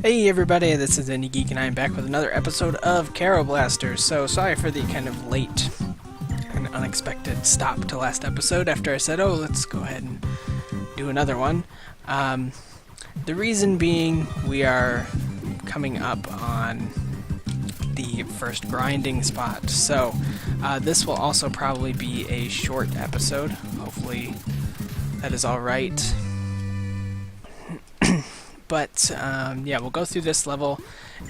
Hey everybody, this is Indiegeek and I'm back with another episode of Kero Blasters. So sorry for the kind of late and unexpected stop to last episode after I said, oh, let's go ahead and do another one. The reason being we are coming up on the first grinding spot. So this will also probably be a short episode. Hopefully that is alright. But yeah, we'll go through this level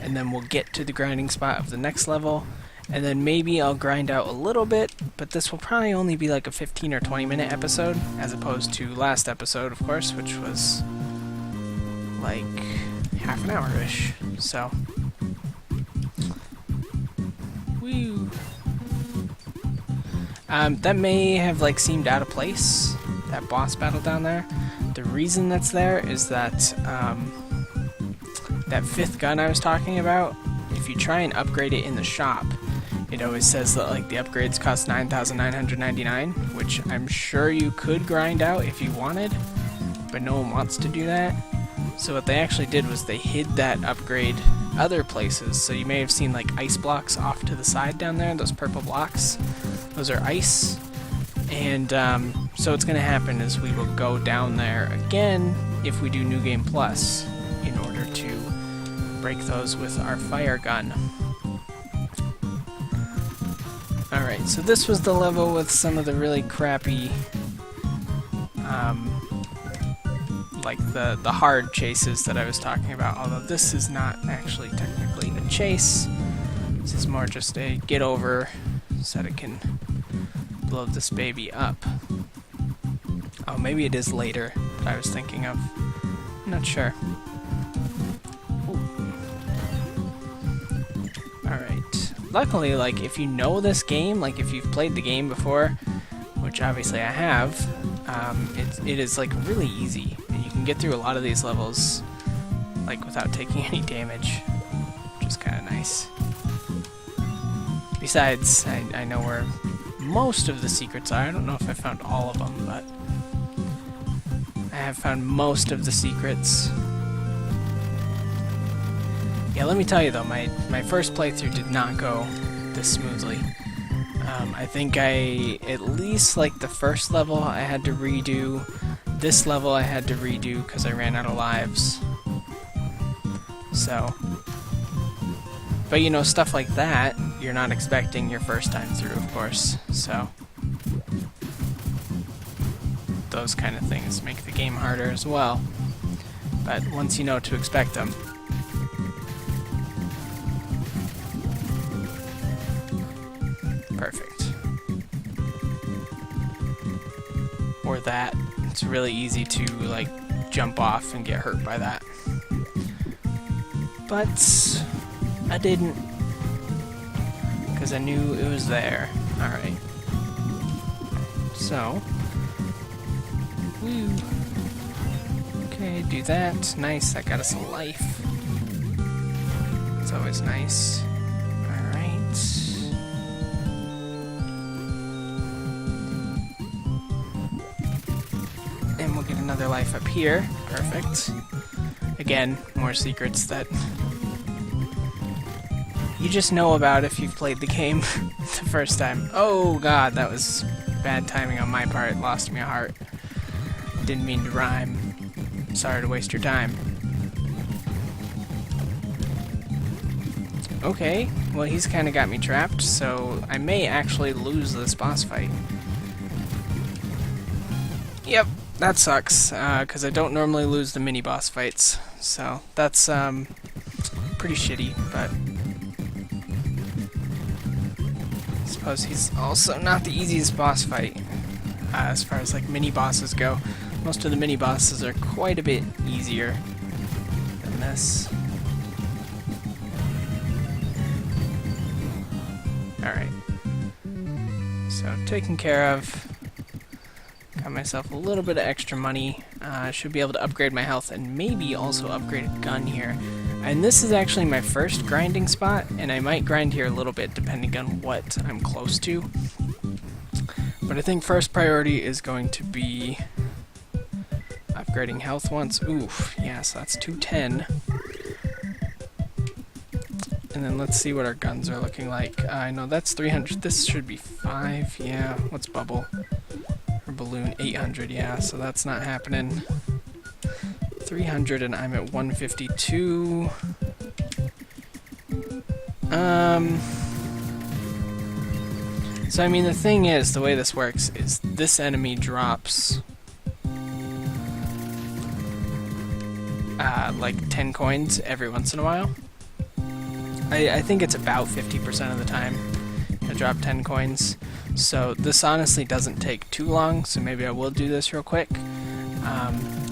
and then we'll get to the grinding spot of the next level, and then maybe I'll grind out a little bit, but this will probably only be like a 15 or 20 minute episode as opposed to last episode, of course, which was like half an hour-ish. So woo. That may have like seemed out of place, that boss battle down there. The reason that's there is that that fifth gun I was talking about, if you try and upgrade it in the shop, it always says that like the upgrades cost 9,999, which I'm sure you could grind out if you wanted, but no one wants to do that. So what they actually did was they hid that upgrade other places. So you may have seen like ice blocks off to the side down there, those purple blocks. Those are ice. And so what's going to happen is we will go down there again if we do New Game Plus in order to break those with our fire gun. Alright, so this was the level with some of the really crappy, like the hard chases that I was talking about, although this is not actually technically a chase. This is more just a get over so that it can blow this baby up. Oh, maybe it is later that I was thinking of. I'm not sure. Alright. Luckily, like, if you know this game, like if you've played the game before, which obviously I have, it is like really easy. And you can get through a lot of these levels like without taking any damage, which is kind of nice. Besides, I know where most of the secrets are. I don't know if I found all of them, but I have found most of the secrets. Yeah, let me tell you though, my first playthrough did not go this smoothly. I think at least like the first level I had to redo. This level I had to redo because I ran out of lives. So, but you know, stuff like that, you're not expecting your first time through, of course, so those kind of things make the game harder as well. But once you know to expect them. Perfect. Or that. It's really easy to, like, jump off and get hurt by that. But I didn't, because I knew it was there. Alright. So, woo. Okay, do that. Nice, that got us a life. It's always nice. Alright. And we'll get another life up here. Perfect. Again, more secrets that you just know about if you've played the game the first time. Oh god, that was bad timing on my part. Lost me a heart. Didn't mean to rhyme. Sorry to waste your time. Okay, well he's kind of got me trapped, so I may actually lose this boss fight. Yep, that sucks, because I don't normally lose the mini boss fights, so that's pretty shitty, but I suppose he's also not the easiest boss fight as far as like mini bosses go. Most of the mini bosses are quite a bit easier than this. Alright, so taken care of. Got myself a little bit of extra money. Should be able to upgrade my health and maybe also upgrade a gun here. And this is actually my first grinding spot, and I might grind here a little bit depending on what I'm close to. But I think first priority is going to be upgrading health once. Oof, yes, that's 210. And then let's see what our guns are looking like. I know that's 300. This should be 5. Yeah. What's bubble? Or balloon? 800. Yeah. So that's not happening. 300 and I'm at 152. So I mean the thing is, the way this works is this enemy drops like 10 coins every once in a while. I think it's about 50% of the time I drop 10 coins. So this honestly doesn't take too long, so maybe I will do this real quick.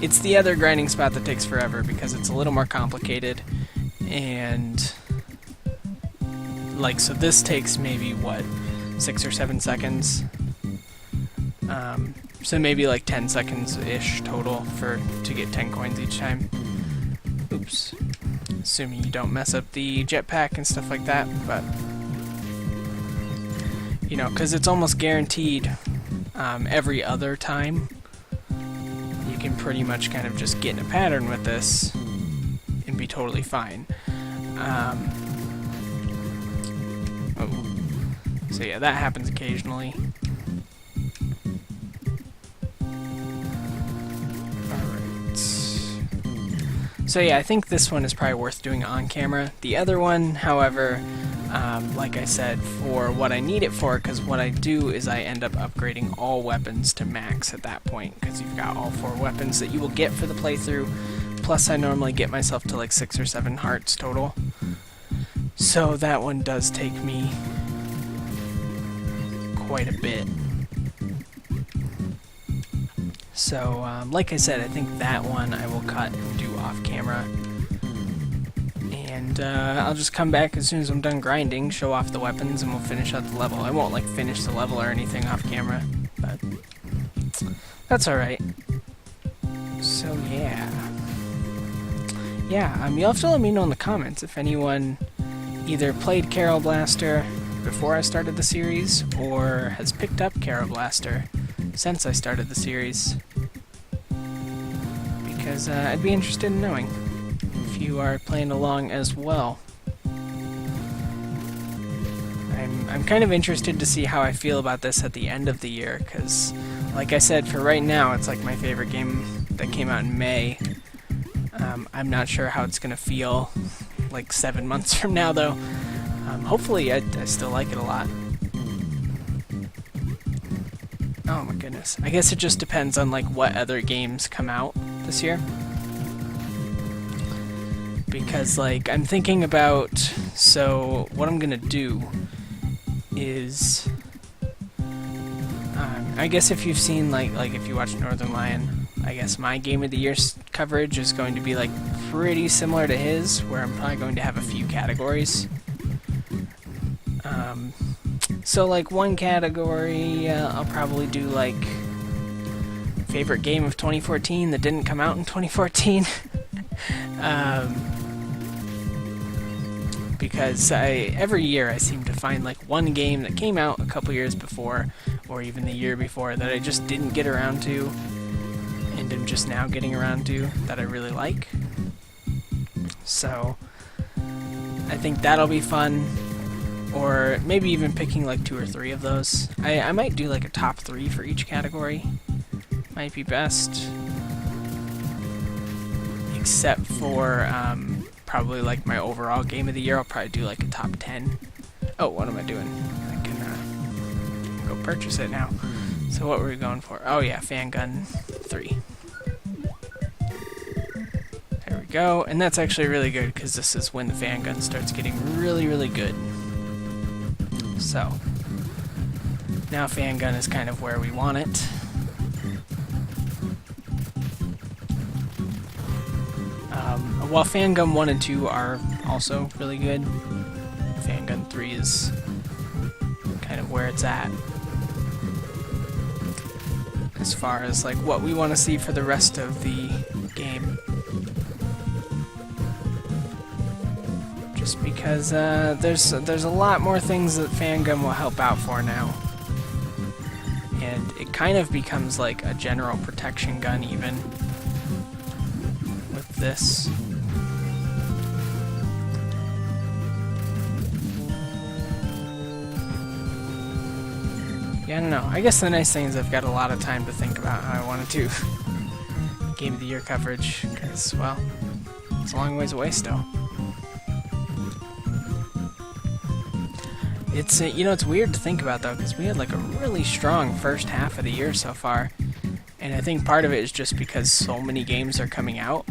It's the other grinding spot that takes forever because it's a little more complicated, and like, so this takes maybe what, 6 or 7 seconds, so maybe like 10 seconds ish total to get 10 coins each time. Oops, assuming you don't mess up the jetpack and stuff like that, but you know, because it's almost guaranteed every other time. You can pretty much kind of just get in a pattern with this and be totally fine. So yeah, that happens occasionally. Alright. So yeah, I think this one is probably worth doing on camera. The other one, however, like I said, for what I need it for, because what I do is I end up upgrading all weapons to max at that point, because you've got all 4 weapons that you will get for the playthrough, plus I normally get myself to like 6 or 7 hearts total. So that one does take me quite a bit. So, like I said, I think that one I will cut and do off camera. And I'll just come back as soon as I'm done grinding, show off the weapons, and we'll finish out the level. I won't like finish the level or anything off camera, but that's alright. So yeah. Yeah, you'll have to let me know in the comments if anyone either played Kero Blaster before I started the series, or has picked up Kero Blaster since I started the series. Because I'd be interested in knowing if you are playing along as well. I'm kind of interested to see how I feel about this at the end of the year, because like I said, for right now it's like my favorite game that came out in May. I'm not sure how it's gonna feel like 7 months from now though. Hopefully I still like it a lot. Oh my goodness. I guess it just depends on like what other games come out this year. Because like I'm thinking about, so what I'm gonna do is I guess if you've seen like if you watch Northern Lion, I guess my Game of the Year coverage is going to be like pretty similar to his, where I'm probably going to have a few categories. So like one category, I'll probably do like favorite game of 2014 that didn't come out in 2014. Because every year I seem to find like one game that came out a couple years before, or even the year before, that I just didn't get around to, and am just now getting around to, that I really like. So I think that'll be fun. Or maybe even picking like 2 or 3 of those. I might do like a top 3 for each category. Might be best. Except for probably like my overall Game of the Year, I'll probably do like a top 10. Oh, what am I doing? I can go purchase it now. So what were we going for? Oh yeah, Fan Gun 3. There we go. And that's actually really good, because this is when the fan gun starts getting really, really good. So now fan gun is kind of where we want it. While fan gun 1 and 2 are also really good, fan gun 3 is kind of where it's at as far as like what we want to see for the rest of the game. Just because there's a lot more things that Fangum will help out for now. And it kind of becomes like a general protection gun even with this. Yeah, I don't know. I guess the nice thing is I've got a lot of time to think about how I want to do Game of the Year coverage, because, well, it's a long ways away still. It's, you know, it's weird to think about, though, because we had, like, a really strong first half of the year so far, and I think part of it is just because so many games are coming out.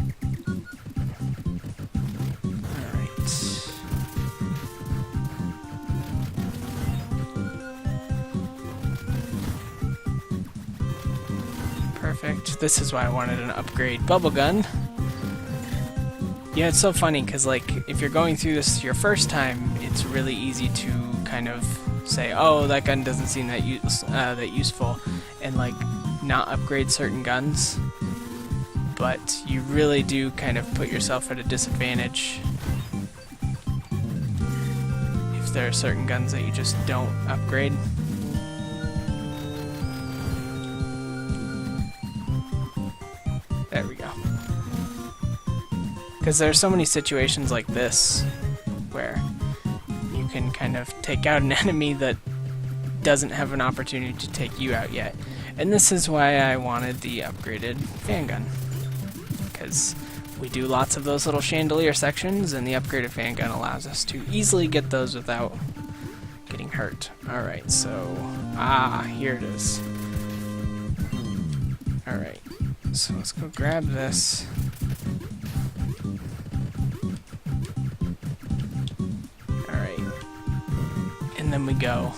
Perfect. This is why I wanted an upgrade bubble gun. Yeah, it's so funny because, like, if you're going through this your first time, it's really easy to kind of say, "Oh, that gun doesn't seem that useful," and like not upgrade certain guns. But you really do kind of put yourself at a disadvantage if there are certain guns that you just don't upgrade. There we go. Because there are so many situations like this where you can kind of take out an enemy that doesn't have an opportunity to take you out yet. And this is why I wanted the upgraded fan gun. Because we do lots of those little chandelier sections, and the upgraded fan gun allows us to easily get those without getting hurt. Alright, so... here it is. Alright. So let's go grab this. Alright. And then we go.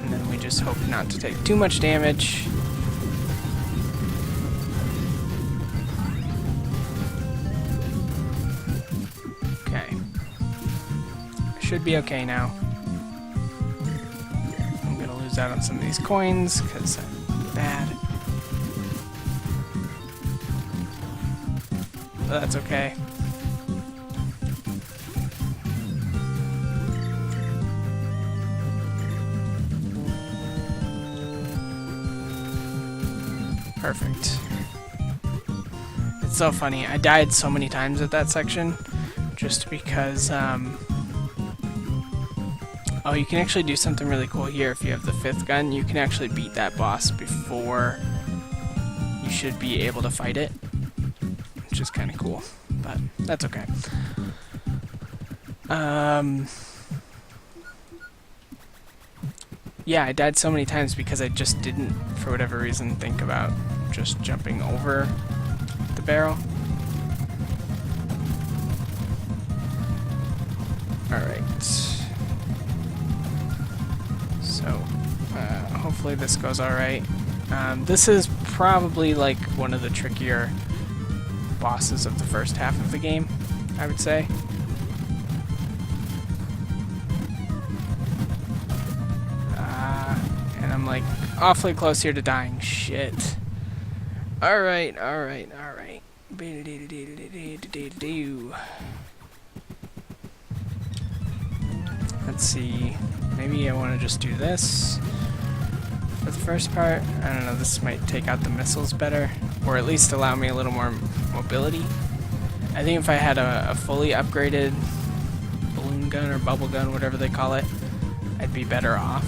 And then we just hope not to take too much damage. Okay. Should be okay now. I'm gonna lose out on some of these coins, because bad. But that's okay. Perfect. It's so funny. I died so many times at that section just because, oh, you can actually do something really cool here. If you have the 5th gun, you can actually beat that boss before you should be able to fight it, which is kind of cool, but that's okay. Yeah, I died so many times because I just didn't, for whatever reason, think about just jumping over the barrel. Alright. So, hopefully this goes alright. This is probably like one of the trickier bosses of the first half of the game, I would say. And I'm like awfully close here to dying. Shit. Alright, alright, alright. Let's see. Maybe I want to just do this for the first part. I don't know, this might take out the missiles better, or at least allow me a little more mobility. I think if I had a fully upgraded balloon gun or bubble gun, whatever they call it, I'd be better off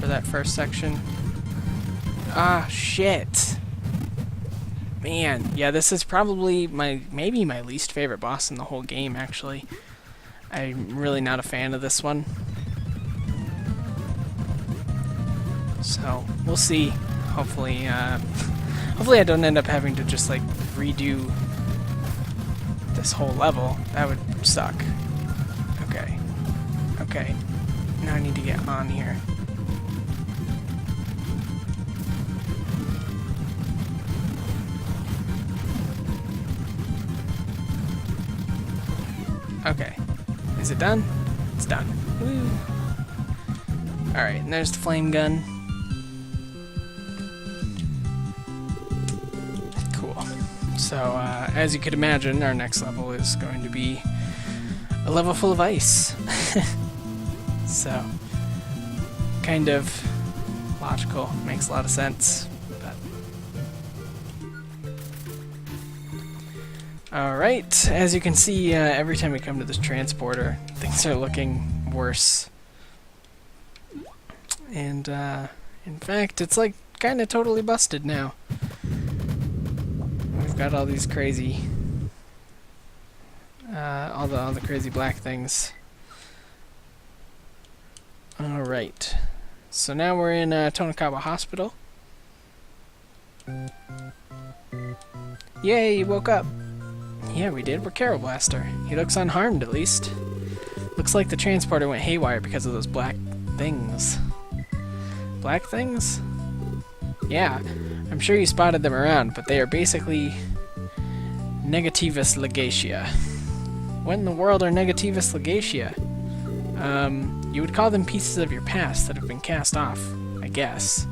for that first section. Ah, shit. Man, yeah, this is probably maybe my least favorite boss in the whole game, actually. I'm really not a fan of this one. So, we'll see. Hopefully, hopefully I don't end up having to just, like, redo this whole level. That would suck. Okay. Okay. Now I need to get on here. Okay. Is it done? It's done. Woo! Alright, and there's the flame gun. Cool. So, as you could imagine, our next level is going to be a level full of ice. So, kind of logical. Makes a lot of sense. Alright, as you can see, every time we come to this transporter, things are looking worse. And, in fact, it's like kind of totally busted now. We've got all these crazy, all the crazy black things. Alright. So now we're in Tonakawa Hospital. Yay, you woke up. Yeah, we did. We're Kero Blaster. He looks unharmed, at least. Looks like the transporter went haywire because of those black things. Black things? Yeah, I'm sure you spotted them around, but they are basically Negativus Legatia. What in the world are Negativus Legatia? You would call them pieces of your past that have been cast off, I guess.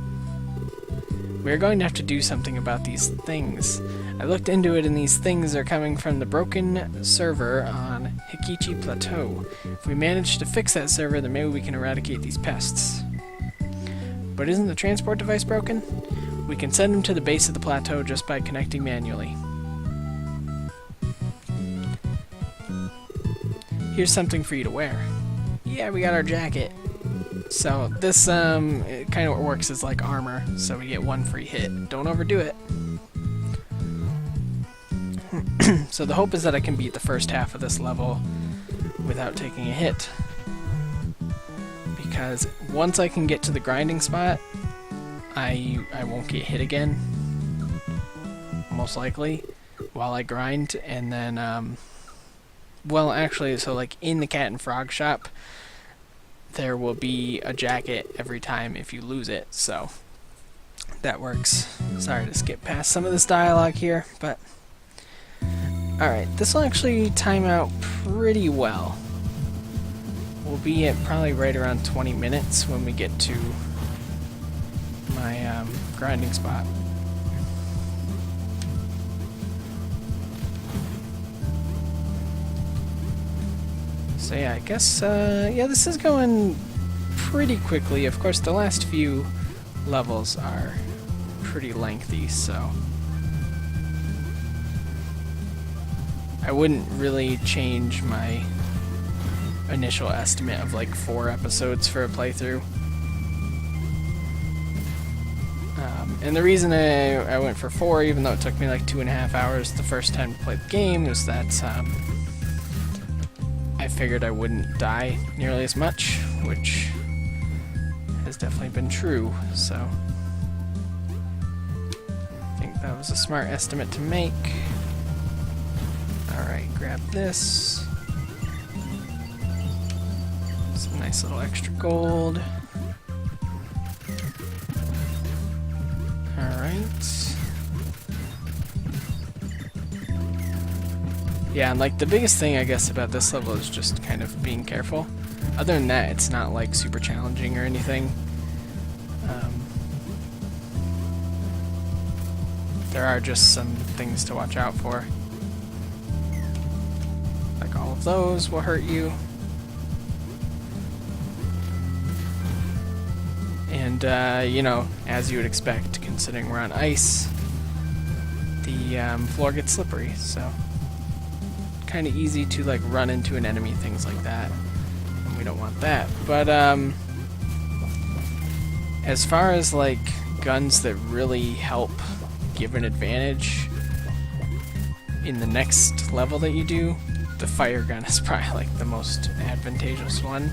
We're going to have to do something about these things. I looked into it and these things are coming from the broken server on Hikichi Plateau. If we manage to fix that server, then maybe we can eradicate these pests. But isn't the transport device broken? We can send them to the base of the plateau just by connecting manually. Here's something for you to wear. Yeah, we got our jacket. So this it kind of works as like armor, so we get one free hit. Don't overdo it. So the hope is that I can beat the first half of this level without taking a hit. Because once I can get to the grinding spot, I won't get hit again. Most likely, while I grind, and then well, actually, so like in the Cat and Frog shop, there will be a jacket every time if you lose it, so that works. Sorry to skip past some of this dialogue here, but alright, this will actually time out pretty well. We'll be at probably right around 20 minutes when we get to my grinding spot. So yeah, I guess, yeah, this is going pretty quickly. Of course, the last few levels are pretty lengthy, so I wouldn't really change my initial estimate of like 4 episodes for a playthrough. And the reason I went for 4, even though it took me like 2.5 hours the first time to play the game, was that I figured I wouldn't die nearly as much, which has definitely been true, so I think that was a smart estimate to make. Alright, grab this. Some nice little extra gold. Alright. Yeah, and like the biggest thing I guess about this level is just kind of being careful. Other than that, it's not like super challenging or anything. There are just some things to watch out for. Like all of those will hurt you. And, you know, as you would expect, considering we're on ice, the floor gets slippery, so kind of easy to like run into an enemy, things like that, and we don't want that. But as far as like guns that really help give an advantage in the next level that you do, the fire gun is probably like the most advantageous one.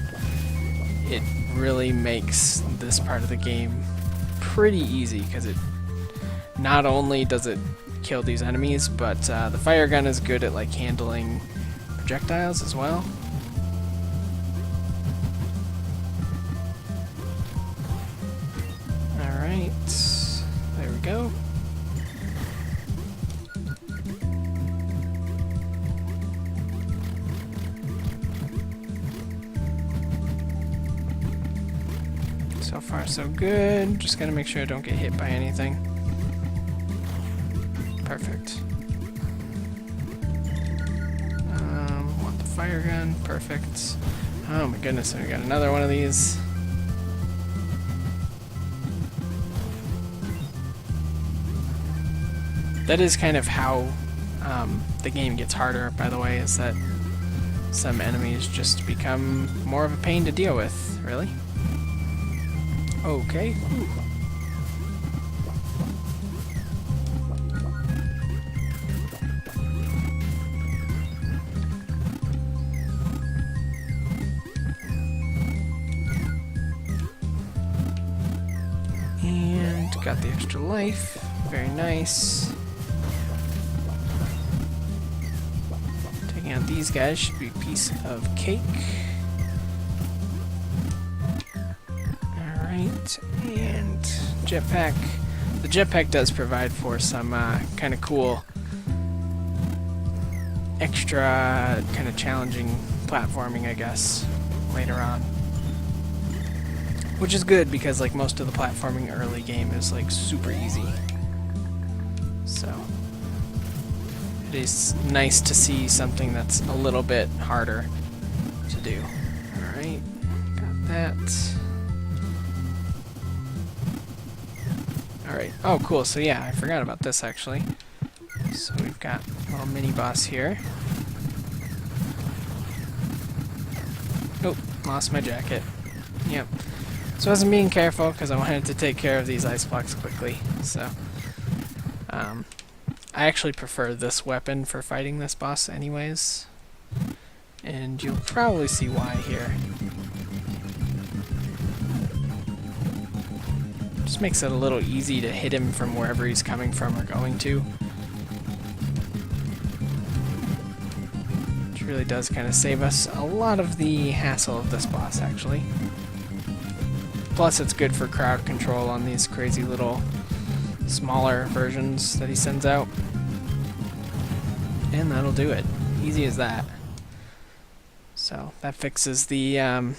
It really makes this part of the game pretty easy because it not only does it kill these enemies, but the fire gun is good at like handling projectiles as well. Alright, there we go. So far so good. Just gotta make sure I don't get hit by anything. Perfect. Want the fire gun. Perfect. Oh my goodness, we got another one of these. That is kind of how the game gets harder, by the way, is that some enemies just become more of a pain to deal with, really. Okay. Ooh. And got the extra life. Very nice. Taking out these guys should be a piece of cake. Alright, and jetpack. The jetpack does provide for some kind of cool, extra kind of challenging platforming, I guess, later on. Which is good because like most of the platforming early game is like super easy. So it is nice to see something that's a little bit harder to do. Alright, got that. Alright, oh cool, so yeah, I forgot about this actually. So we've got a little mini boss here. Oh, lost my jacket. Yep. So I wasn't being careful because I wanted to take care of these ice blocks quickly. So, I actually prefer this weapon for fighting this boss anyways. And you'll probably see why here. Just makes it a little easy to hit him from wherever he's coming from or going to. Which really does kind of save us a lot of the hassle of this boss, actually. Plus, it's good for crowd control on these crazy little smaller versions that he sends out. And that'll do it. Easy as that. So that fixes the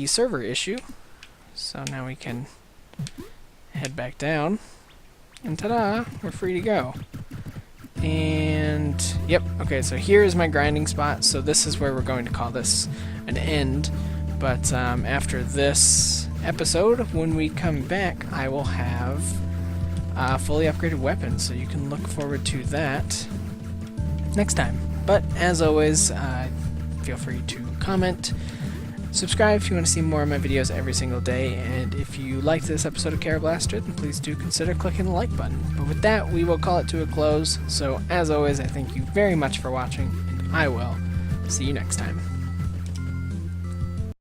server issue. So now we can head back down. And ta-da! We're free to go. And yep, okay, so here is my grinding spot. So this is where we're going to call this an end. But after this episode, when we come back, I will have a fully upgraded weapon, so you can look forward to that next time. But as always, feel free to comment, subscribe if you want to see more of my videos every single day, and if you liked this episode of Kero Blaster, then please do consider clicking the like button. But with that, we will call it to a close, so as always, I thank you very much for watching, and I will see you next time.